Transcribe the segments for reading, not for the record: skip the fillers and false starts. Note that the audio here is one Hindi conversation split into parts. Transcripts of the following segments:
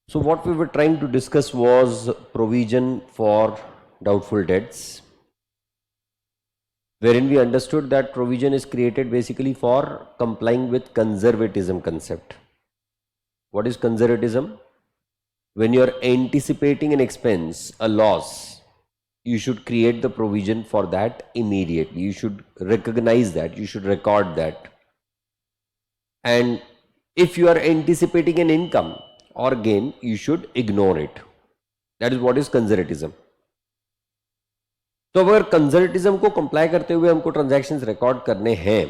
So what we were trying to discuss was provision for doubtful debts, wherein we understood that provision is created basically for complying with conservatism concept. What is conservatism? When you are anticipating an expense, a loss, you should create the provision for that immediately. You should recognize that, you should record that. And if you are anticipating an income or gain, you should ignore it. That is what is conservatism. तो अगर कंजर्वेटिज्म को कंप्लाई करते हुए हमको ट्रांजैक्शंस रिकॉर्ड करने हैं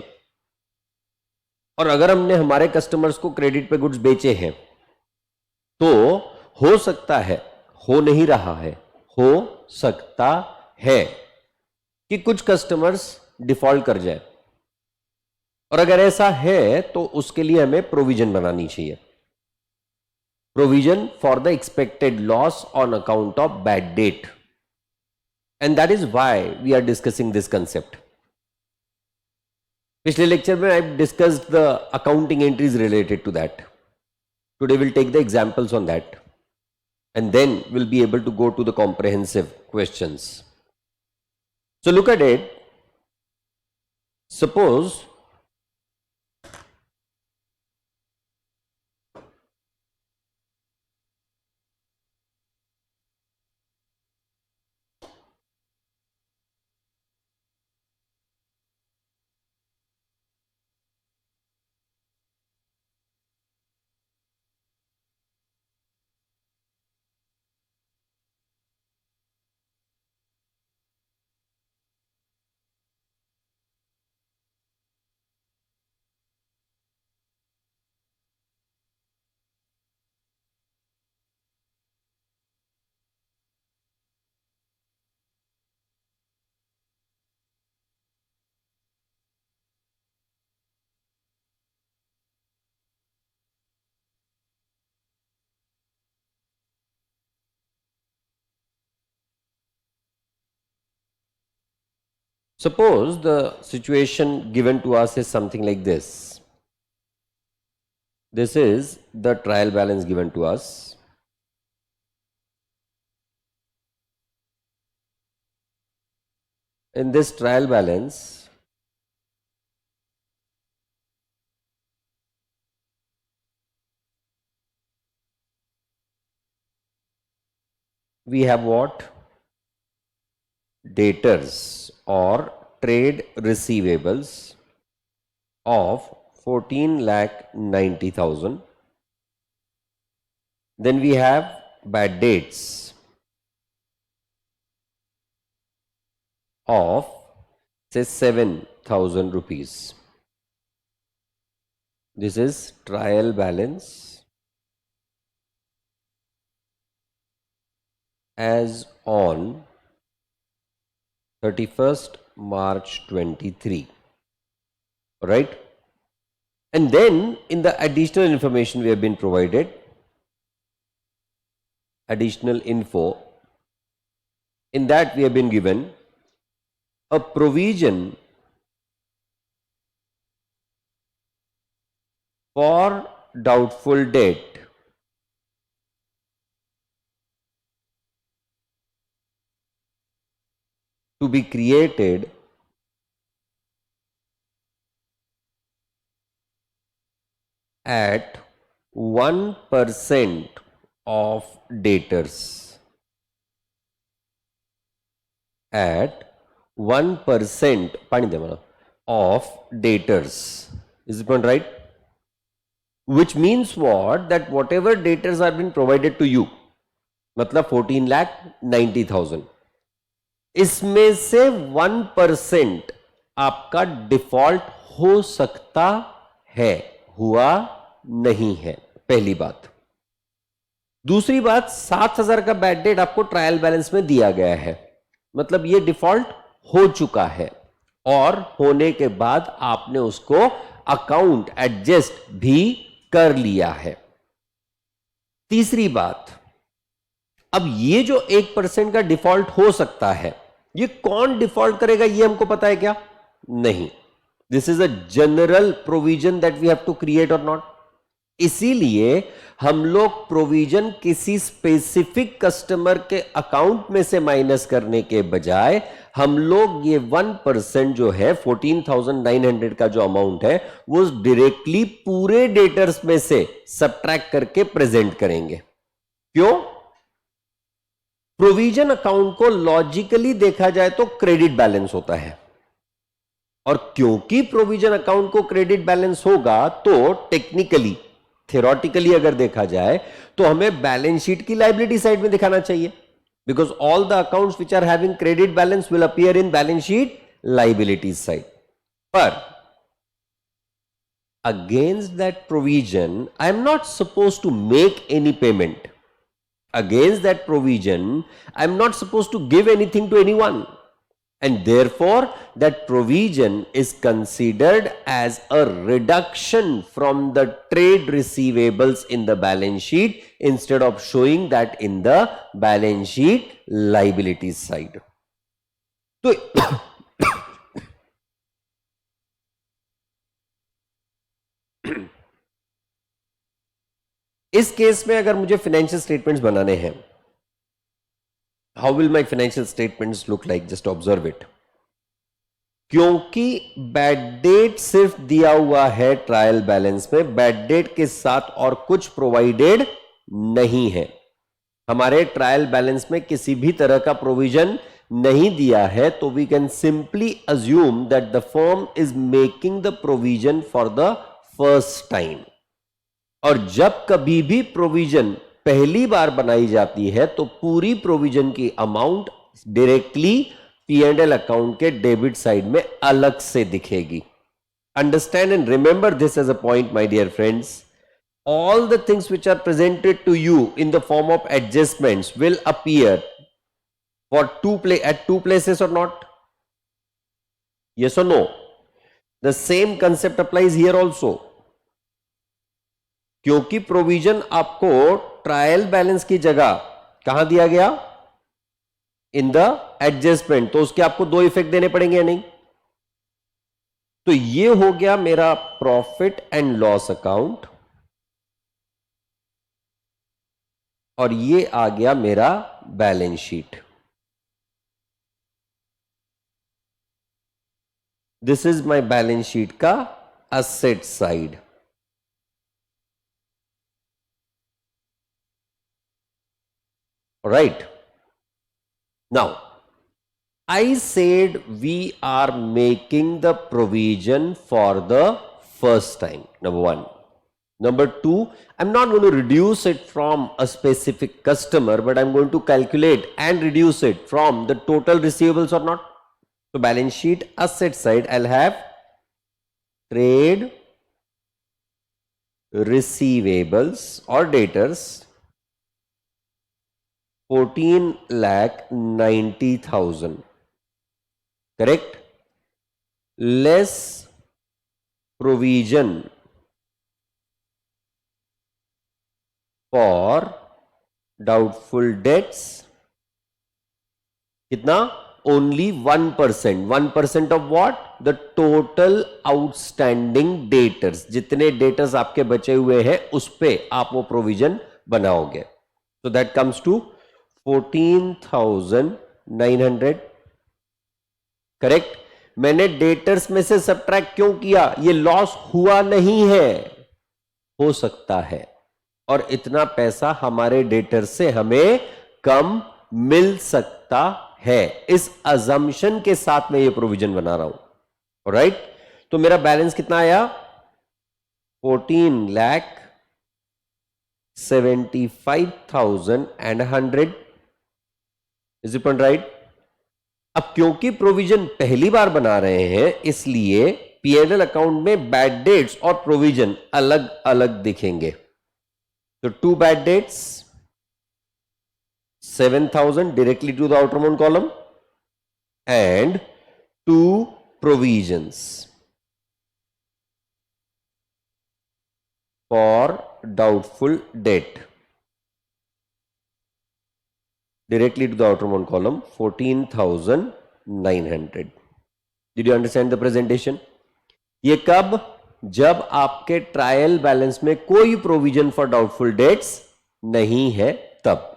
और अगर हमने हमारे कस्टमर्स को क्रेडिट पे गुड्स बेचे हैं तो हो सकता है, हो नहीं रहा है, हो सकता है कि कुछ कस्टमर्स डिफॉल्ट कर जाए और अगर ऐसा है तो उसके लिए हमें प्रोविजन बनानी चाहिए. Provision for the expected loss on account of bad debt. And that is why we are discussing this concept. पिछले लेक्चर में I discussed the accounting entries related to that. Today we'll take the examples on that and then we'll be able to go to the comprehensive questions. So look at it. Suppose the situation given to us is something like this. This is the trial balance given to us. In this trial balance, we have what? Debtors or trade receivables of 14,90,000. Then we have bad debts of say 7,000 rupees. This is trial balance as on 31st March 23, right? And then in the additional information we have been provided, additional info, in that we have been given a provision for doubtful debt to be created at 1% of debtors. At 1% of debtors. Is it right? Which means what? That whatever debtors are being provided to you, मतलब 14,90,000, इसमें से 1% आपका डिफॉल्ट हो सकता है, हुआ नहीं है. पहली बात. दूसरी बात, 7,000 का बैड डेट आपको ट्रायल बैलेंस में दिया गया है, मतलब ये डिफॉल्ट हो चुका है और होने के बाद आपने उसको अकाउंट एडजस्ट भी कर लिया है. तीसरी बात, अब ये जो 1% का डिफॉल्ट हो सकता है, ये कौन डिफॉल्ट करेगा ये हमको पता है क्या? नहीं. This is a general provision that we have to create or not. इसीलिए हम लोग प्रोविजन किसी स्पेसिफिक कस्टमर के अकाउंट में से माइनस करने के बजाय हम लोग ये 1% जो है 14,900 का जो अमाउंट है वो डायरेक्टली पूरे डेटर्स में से सब्ट्रैक्ट करके प्रेजेंट करेंगे। क्यों? प्रोविजन अकाउंट को लॉजिकली देखा जाए तो क्रेडिट बैलेंस होता है, और क्योंकि प्रोविजन अकाउंट को क्रेडिट बैलेंस होगा तो टेक्निकली थियोरेटिकली अगर देखा जाए तो हमें बैलेंस शीट की लायबिलिटी साइड में दिखाना चाहिए, because all the accounts which are having credit balance will appear in balance sheet liabilities side. पर against that provision I am not suppose to make any payment. Against that provision, I am not supposed to give anything to anyone, and therefore that provision is considered as a reduction from the trade receivables in the balance sheet instead of showing that in the balance sheet liabilities side. तो इस केस में अगर मुझे फाइनेंशियल स्टेटमेंट्स बनाने हैं, how will my financial statements look like? Just observe it. क्योंकि बैड डेट सिर्फ दिया हुआ है ट्रायल बैलेंस में, बैड डेट के साथ और कुछ प्रोवाइडेड नहीं है। हमारे ट्रायल बैलेंस में किसी भी तरह का प्रोविजन नहीं दिया है, तो we can simply assume that the firm is making the provision for the first time. और जब कभी भी प्रोविजन पहली बार बनाई जाती है तो पूरी प्रोविजन की अमाउंट डायरेक्टली P&L अकाउंट के डेबिट साइड में अलग से दिखेगी। Understand and remember this as a point my dear friends. all the things which are presented to you in the form of adjustments will appear for at two places or not? Yes or no? The same concept applies here also. क्योंकि प्रोविजन आपको ट्रायल बैलेंस की जगह कहां दिया गया? इन द एडजस्टमेंट, तो उसके आपको दो इफेक्ट देने पड़ेंगे या नहीं? तो ये हो गया मेरा प्रॉफिट एंड लॉस अकाउंट, और ये आ गया मेरा balance sheet. This is my balance sheet का asset side. Right. Now, I said we are making the provision for the first time, number one. Number two, I'm not going to reduce it from a specific customer, but I'm going to calculate and reduce it from the total receivables or not. So, balance sheet asset side, I'll have trade receivables or debtors 14,90,000, correct? Less provision for doubtful debts, कितना? Only 1%. 1% of what? The total outstanding debtors. जितने debtors आपके बचे हुए हैं उस पे आप वो provision बनाओगे। So that comes to 14,900, correct? मैंने डेटर्स में से सब्ट्रैक्ट क्यों किया? ये लॉस हुआ नहीं है, हो सकता है, और इतना पैसा हमारे डेटर से हमें कम मिल सकता है। इस अजम्पशन के साथ मैं ये प्रोविजन बना रहा हूं। राइट? तो मेरा बैलेंस कितना आया? 14,75,100। Is it right? अब क्योंकि प्रोविजन पहली बार बना रहे हैं इसलिए P&L अकाउंट में बैड डेट्स और प्रोविजन अलग अलग दिखेंगे। तो 2 bad debts 7,000 directly to the outermost column and 2 provisions for doubtful debt directly to the outermost column 14,900. Did you understand the presentation? ये कब? जब आपके ट्रायल बैलेंस में कोई प्रोविजन फॉर डाउटफुल डेट्स नहीं है तब.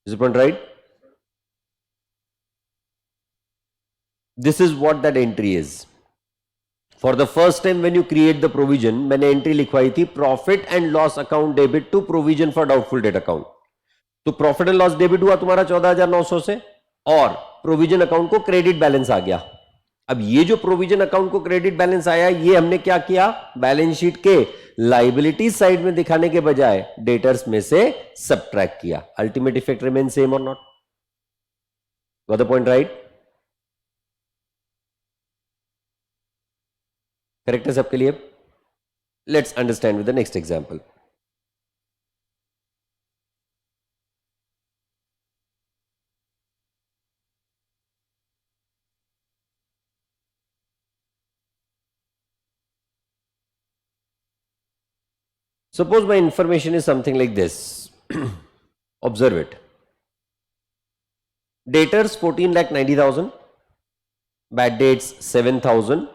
Is it point right? This is what that entry is. For the first time when you create the provision, मैंने एंट्री लिखवाई थी profit and loss account debit to provision for doubtful debt account. तो प्रॉफिट एंड लॉस डेबिट हुआ तुम्हारा 14,900 से, और प्रोविजन अकाउंट को क्रेडिट बैलेंस आ गया. अब ये जो प्रोविजन अकाउंट को क्रेडिट बैलेंस आया, ये हमने क्या किया, बैलेंस शीट के लाइबिलिटी साइड में दिखाने के बजाय डेटर्स में से सबट्रैक्ट किया. अल्टीमेट इफेक्ट रिमेन सेम और not? Got the point right? Correct है सबके लिए? Let's understand with the next example. Suppose my information is something like this. Observe it. Daters 14,90,000, bad dates 7,000.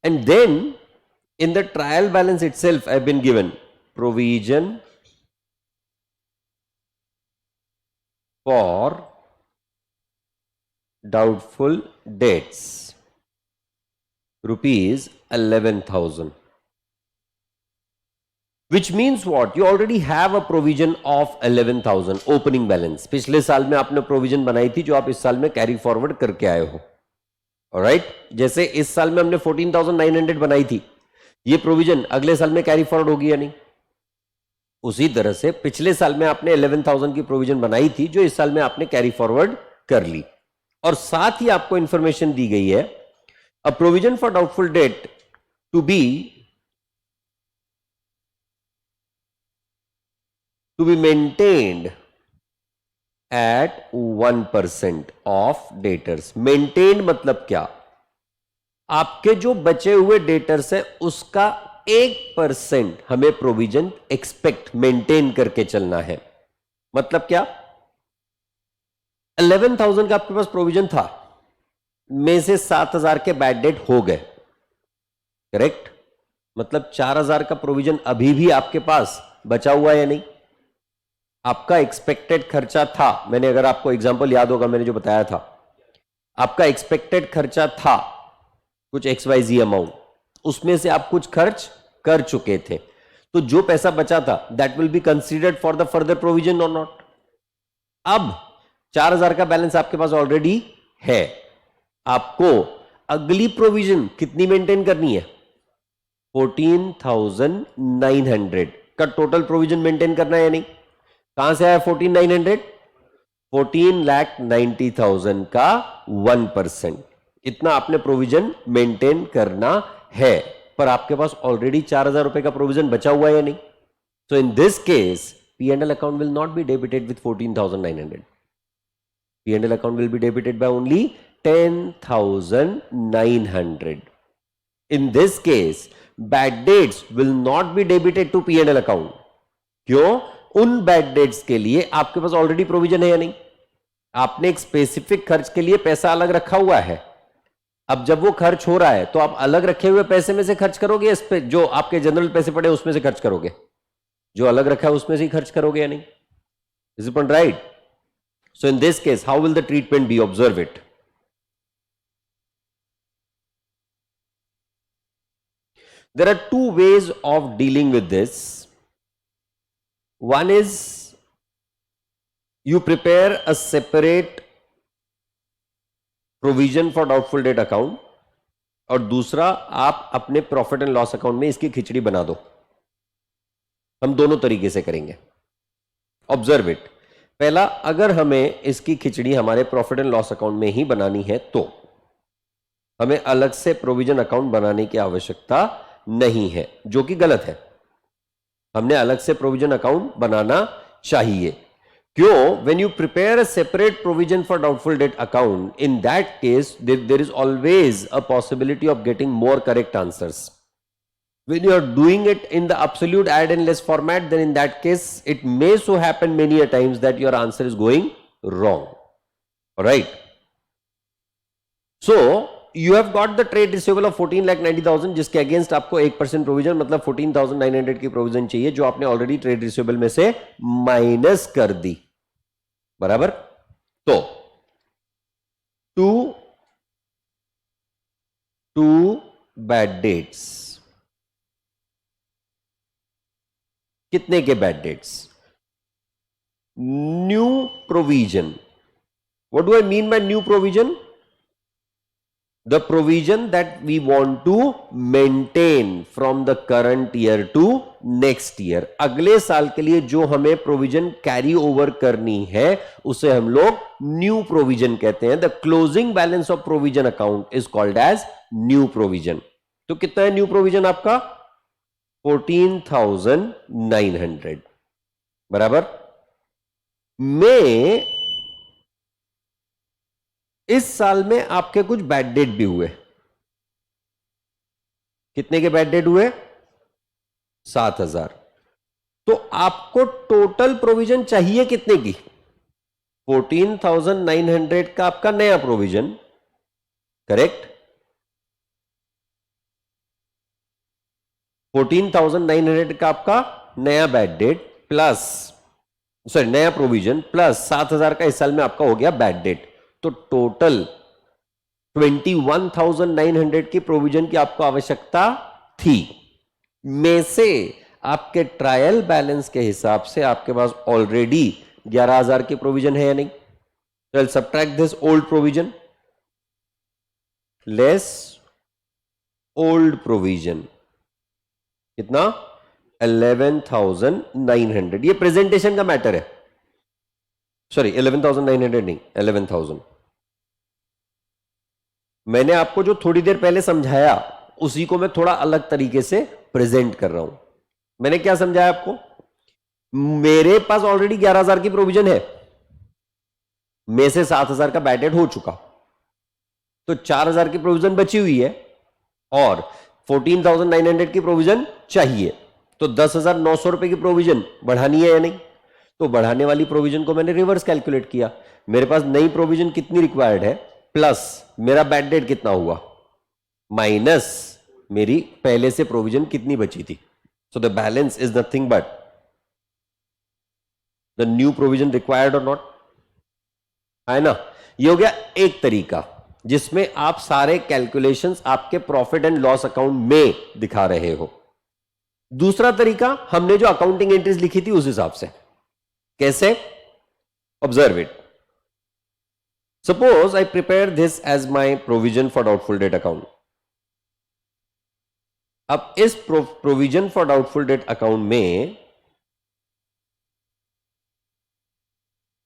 And then in the trial balance itself, I've been given provision for doubtful debts rupees 11,000, which means what? You already have a provision of 11,000 opening balance. पिछले साल में आपने प्रोविजन बनाई थी जो आप इस साल में कैरी फॉरवर्ड करके आए हो. ऑलराइट, जैसे इस साल में हमने 14,900 बनाई थी, ये प्रोविजन अगले साल में कैरी फॉरवर्ड होगी या नहीं? उसी तरह से पिछले साल में आपने 11,000 की प्रोविजन बनाई थी जो इस साल में आपने कैरी फॉरवर्ड कर ली. और साथ ही आपको इंफॉर्मेशन दी गई है, a provision for doubtful debt to be maintained at 1% of debtors. Maintained मतलब क्या? आपके जो बचे हुए डेटर्स है उसका 1% हमें प्रोविजन एक्सपेक्ट मेंटेन करके चलना है. मतलब क्या? 11,000 का आपके पास प्रोविजन था, में से 7,000 के बैड डेट हो गए. करेक्ट? मतलब 4,000 का प्रोविजन अभी भी आपके पास बचा हुआ है या नहीं? आपका एक्सपेक्टेड खर्चा था, मैंने, अगर आपको एग्जांपल याद होगा मैंने जो बताया था, आपका एक्सपेक्टेड खर्चा था कुछ XYZ अमाउंट, उसमें से आप कुछ खर्च कर चुके थे, तो जो पैसा बचा था that will be considered for the further provision और नॉट? अब 4,000 का बैलेंस आपके पास ऑलरेडी है, आपको अगली प्रोविजन कितनी मेंटेन करनी है? 14,900 का टोटल प्रोविजन मेंटेन करना है या नहीं? कहां से आया 14,900? 14,90,000 का 1%. इतना आपने प्रोविजन मेंटेन करना है, पर आपके पास ऑलरेडी 4,000 रुपए का प्रोविजन बचा हुआ है या नहीं? So in this case P&L account will not be debited with 14,900. P&L account will be debited by only 10,900. In this case, bad dates will not be debited to P&L account. क्यों? उन बैड डेट्स के लिए आपके पास ऑलरेडी प्रोविजन है या नहीं? आपने एक स्पेसिफिक खर्च के लिए पैसा अलग रखा हुआ है. अब जब वो खर्च हो रहा है तो आप अलग रखे हुए पैसे में से खर्च करोगे, इस पे जो आपके जनरल पैसे पड़े उसमें से खर्च करोगे? जो अलग रखा है उसमें से ही खर्च करोगे या नहीं? Is it right? So in this case how will the treatment be? Observe it. There are two ways of dealing with this. One is you prepare a separate provision for doubtful debt account, और दूसरा आप अपने प्रॉफिट एंड लॉस अकाउंट में इसकी खिचड़ी बना दो. हम दोनों तरीके से करेंगे. Observe it. पहला, अगर हमें इसकी खिचड़ी हमारे प्रॉफिट एंड लॉस अकाउंट में ही बनानी है तो हमें अलग से प्रोविजन अकाउंट बनाने की आवश्यकता नहीं है, जो कि गलत है. हमने अलग से प्रोविजन अकाउंट बनाना चाहिए. क्यों? When you prepare a separate provision for doubtful debt account, in that case there is always a possibility of getting more correct answers, When you are doing it in the absolute add and less format, then in that case, it may so happen many a times that your answer is going wrong. All right. So you have got the trade receivable of 14,90,000 जिसके अगेंस्ट आपको 1% प्रोविजन मतलब 14,900 की प्रोविजन चाहिए जो आपने ऑलरेडी ट्रेड रिसीवेबल में से माइनस कर दी, बराबर। तो टू बैड डेट्स, कितने के bad debts? New provision. What do I mean by new provision? The provision that we want to maintain from the current year to next year. अगले साल के लिए जो हमें प्रोविजन कैरी ओवर करनी है उसे हम लोग न्यू प्रोविजन कहते हैं. The closing balance of provision account is called as new provision. तो कितना है न्यू प्रोविजन आपका? 14,900, बराबर. में इस साल में आपके कुछ बैड डेट भी हुए. कितने के बैड डेट हुए? 7,000. तो आपको टोटल प्रोविजन चाहिए कितने की? 14,900 का आपका नया प्रोविजन, करेक्ट. 14,900 का आपका नया बैड डेट प्लस नया प्रोविजन प्लस 7,000 का इस साल में आपका हो गया बैड डेट. तो टोटल 21,900 की प्रोविजन की आपको आवश्यकता थी. में से आपके ट्रायल बैलेंस के हिसाब से आपके पास ऑलरेडी 11,000 की प्रोविजन है या नहीं? तो subtract this old provision less old provision. कितना? 11,900. ये प्रेजेंटेशन का मैटर है. सॉरी 11,900 नहीं, 11,000. मैंने आपको जो थोड़ी देर पहले समझाया उसी को मैं थोड़ा अलग तरीके से प्रेजेंट कर रहा हूं. मैंने क्या समझाया आपको? मेरे पास ऑलरेडी 11,000 की प्रोविजन है, में से 7,000 का बैड डेट हो चुका, तो 4,000 की प्रोविजन बची हुई है और 14,900 की प्रोविजन चाहिए. तो 10,900 रुपए की प्रोविजन बढ़ानी है या नहीं? तो बढ़ाने वाली प्रोविजन को मैंने रिवर्स कैलकुलेट किया. मेरे पास नई प्रोविजन कितनी रिक्वायर्ड है प्लस मेरा बैड डेट कितना हुआ माइनस मेरी पहले से प्रोविजन कितनी बची थी. So the balance is nothing but the new provision required और नॉट, है ना. ये हो गया एक तरीका जिसमें आप सारे कैलकुलेशंस आपके प्रॉफिट एंड लॉस अकाउंट में दिखा रहे हो. दूसरा तरीका, हमने जो अकाउंटिंग एंट्रीज लिखी थी उस हिसाब से. कैसे? Observe it. Suppose I prepare this as my provision for doubtful debt account. अब इस provision for doubtful debt account में,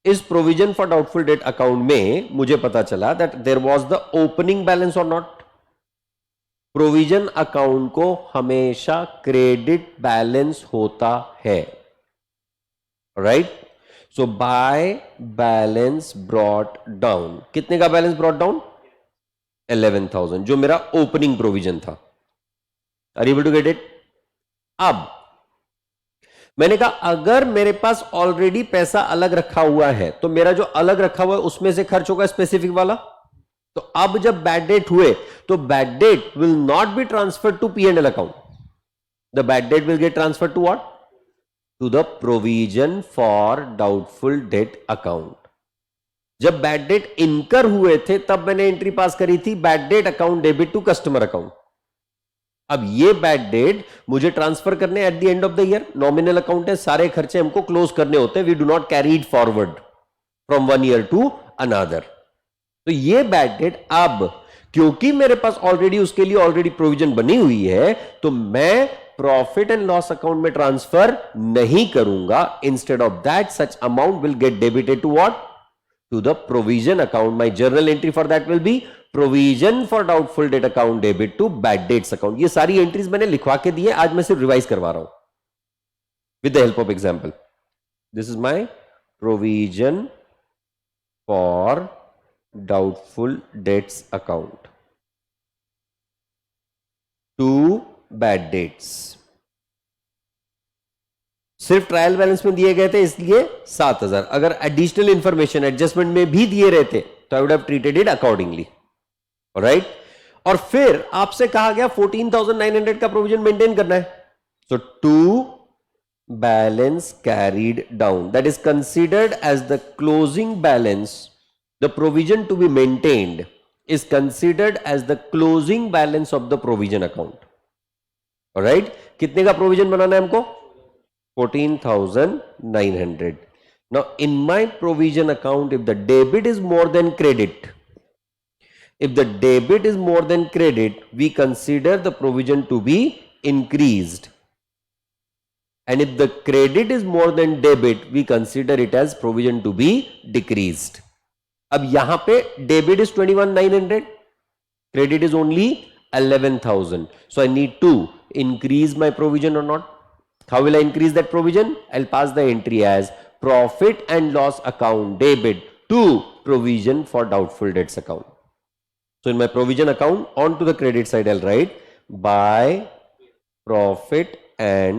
इस provision for doubtful debt account में मुझे पता चला that there was the opening balance or not. Provision account को हमेशा क्रेडिट बैलेंस होता है, right. So by balance brought down. कितने का बैलेंस ब्रॉट डाउन? 11,000, जो मेरा ओपनिंग प्रोविजन था. Are you able to get it? अब मैंने कहा अगर मेरे पास ऑलरेडी पैसा अलग रखा हुआ है तो मेरा जो अलग रखा हुआ है उसमें से खर्च होगा स्पेसिफिक वाला. तो अब जब बैड डेट हुए तो bad debt will not be transferred to P&L account. The bad debt will get transfer to what? To the provision for doubtful debt account. जब बैड डेट इनकर हुए थे तब मैंने एंट्री पास करी थी bad debt account debit to customer account. अब ये बैड डेट मुझे ट्रांसफर करने at the end of the year. Nominal account है, सारे खर्चे हमको क्लोज करने होते हैं. We do not carry it forward from one year to another. तो ये बैड डेट अब क्योंकि मेरे पास ऑलरेडी उसके लिए ऑलरेडी प्रोविजन बनी हुई है तो मैं प्रॉफिट एंड लॉस अकाउंट में ट्रांसफर नहीं करूंगा. Instead of that such amount will get debited to what? To the provision account. My journal entry for that will be provision for doubtful debt account debit to bad debts account. ये सारी एंट्रीज मैंने लिखवा के दी है, आज मैं सिर्फ रिवाइज करवा रहा हूं with the help of example. This is my provision for doubtful debts account to bad debts. सिर्फ ट्रायल बैलेंस में दिए गए थे इसलिए 7,000। अगर एडिशनल इंफॉर्मेशन एडजस्टमेंट में भी दिए रहते तो I would have treated it accordingly, right. और फिर आपसे कहा गया 14,900 का प्रोविजन मेंटेन करना है। सो to balance carried down, that is considered as the closing balance. The provision to be maintained is considered as the closing balance of the provision account. Alright, कितने का प्रोविजन बनाना है हमको? 14,900. Now in my provision account, if the debit is more than credit, if the debit is more than credit, we consider the provision to be increased. And if the credit is more than debit, we consider it as provision to be decreased. अब यहां पे debit is 21,900, credit is only 11,000. So I need to increase my provision or not? How will I increase that provision? I'll pass the entry as profit and loss account debit to provision for doubtful debts account. So in my provision account, on to the credit side, I'll write by profit and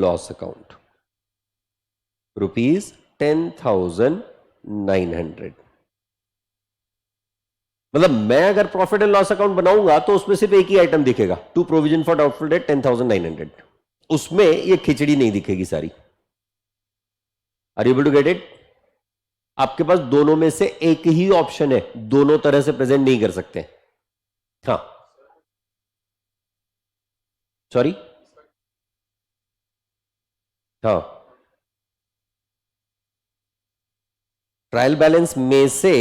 loss account rupees 10,900। मतलब मैं अगर प्रॉफिट एंड लॉस अकाउंट बनाऊंगा तो उसमें सिर्फ एक ही आइटम दिखेगा, to provision for doubtful debt 10,900। उसमें ये खिचड़ी नहीं दिखेगी सारी। Are you able to get it? आपके पास दोनों में से एक ही ऑप्शन है, दोनों तरह से प्रेजेंट नहीं कर सकते। हाँ सॉरी, हाँ ट्रायल बैलेंस में से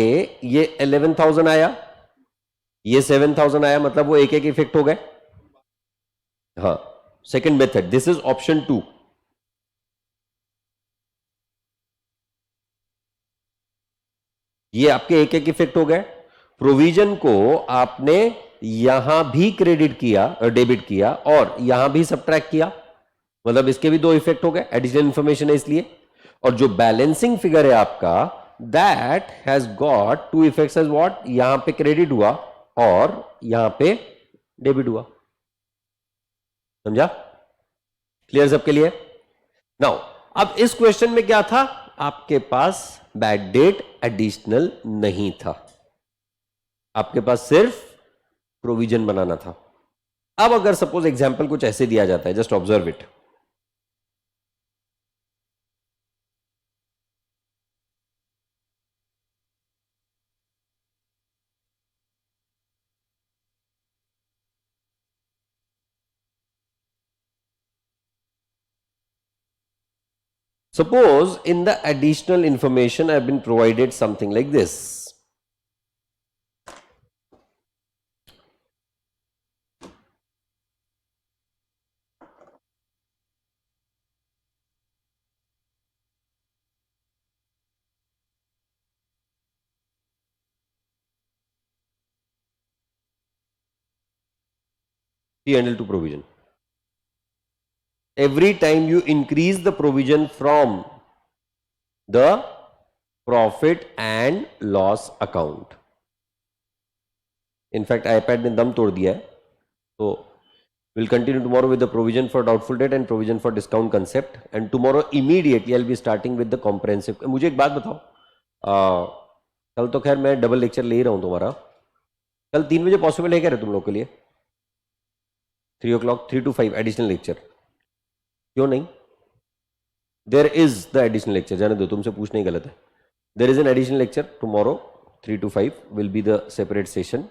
ये 11,000 आया, ये 7,000 आया, मतलब वो एक एक इफेक्ट हो गए। हाँ second method, this is option 2। ये आपके एक एक इफेक्ट हो गए। प्रोविजन को आपने यहां भी क्रेडिट किया, डेबिट किया, और यहां भी सबट्रैक्ट किया, मतलब इसके भी दो इफेक्ट हो गए, एडिशनल इंफॉर्मेशन है इसलिए। और जो बैलेंसिंग फिगर है आपका, that has got two effects as what, यहां पे क्रेडिट हुआ और यहां पे डेबिट हुआ। समझा? क्लियर सबके लिए? नाउ अब इस क्वेश्चन में क्या था, आपके पास बैड डेट एडिशनल नहीं था, आपके पास सिर्फ प्रोविजन बनाना था। अब अगर सपोज एग्जांपल कुछ ऐसे दिया जाता है, just observe it. Suppose in the additional information I have been provided something like this. P&L to provision. Every time you increase the provision from the profit and loss account. In fact, iPad ने दम तोड़ दिया है, तो we'll continue tomorrow with the provision for doubtful debt and provision for discount concept, and tomorrow immediately I'll be starting with the comprehensive. मुझे एक बात बताओ, कल तो खैर मैं डबल लेक्चर ले ही रहा हूँ तुम्हारा, कल 3 बजे पॉसिबल है क्या तुम लोग के लिए? 3 o'clock, 3 to 5 एडिशनल लेक्चर, क्यों नहीं? There is the additional lecture, जाने दो, तुमसे पूछना ही गलत है। There is an additional lecture tomorrow 3 to 5 will be the separate session.